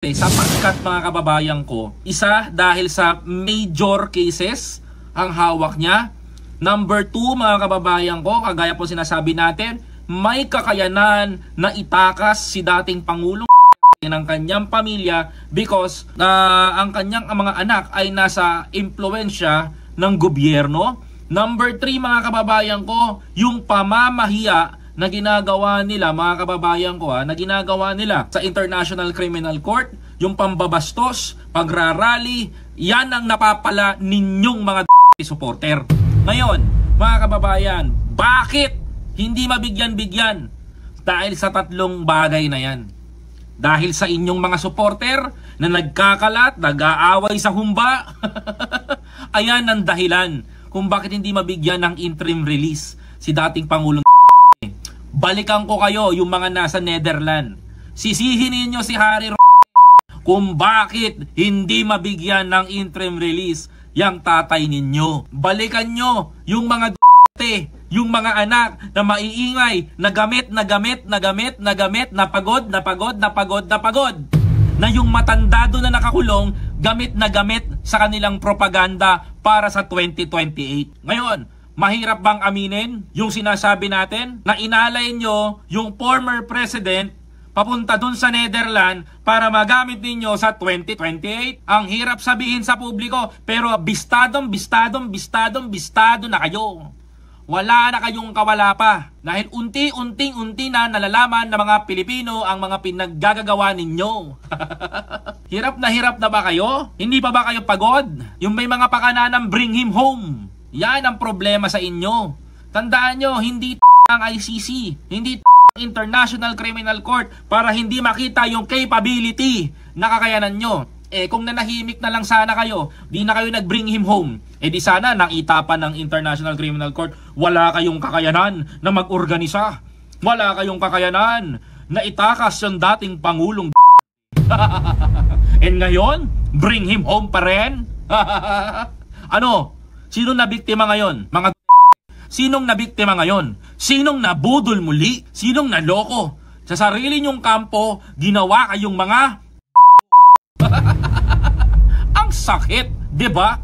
Sapagkat mga kababayan ko, isa dahil sa major cases ang hawak niya. Number 2 mga kababayan ko, kagaya po sinasabi natin, may kakayanan na itakas si dating Pangulong ng kanyang pamilya because ang kanyang mga anak ay nasa impluensya ng gobyerno. Number 3 mga kababayan ko, yung pamamahiya na ginagawa nila mga kababayan ko na ginagawa nila sa International Criminal Court, yung pambabastos, pagrarally, yan ang napapala ninyong mga supporter. Ngayon, mga kababayan, bakit hindi mabigyan-bigyan? Dahil sa tatlong bagay na yan. Dahil sa inyong mga supporter na nagkakalat, nag-aaway sa humba. Ayan ang dahilan kung bakit hindi mabigyan ng interim release si dating Pangulong. Balikan ko kayo yung mga nasa Netherlands. Sisihin ninyo si Harry kung bakit hindi mabigyan ng interim release yung tatay ninyo. Balikan nyo yung mga yung mga anak na maiingay, na gamit, na pagod, na yung matandado na nakakulong, gamit sa kanilang propaganda para sa 2028. Ngayon, mahirap bang aminin yung sinasabi natin na inalay nyo yung former president papunta dun sa Netherlands para magamit ninyo sa 2028? Ang hirap sabihin sa publiko, pero bistado na kayo. Wala na kayong kawala pa. Dahil unti na nalalaman ng mga Pilipino ang mga pinaggagawa ninyo. Hirap na ba kayo? Hindi pa ba kayo pagod? Yung may mga pakananang bring him home. Yan ang problema sa inyo. Tandaan nyo, hindi ang ICC, hindi International Criminal Court para hindi makita yung capability na kakayanan nyo. Kung nanahimik na lang sana kayo, di na kayo nag-bring him home, di sana nakita pa ng International Criminal Court, wala kayong kakayanan na mag-organisa. Wala kayong kakayanan na itakas yung dating Pangulong. And ngayon, bring him home pa rin? Ano? Sinong nabiktima ngayon? Sinong nabiktima ngayon? Sinong nabudol muli? Sinong naloko? Sa sarili nyong kampo, ginawa kayong mga ang sakit, 'di ba?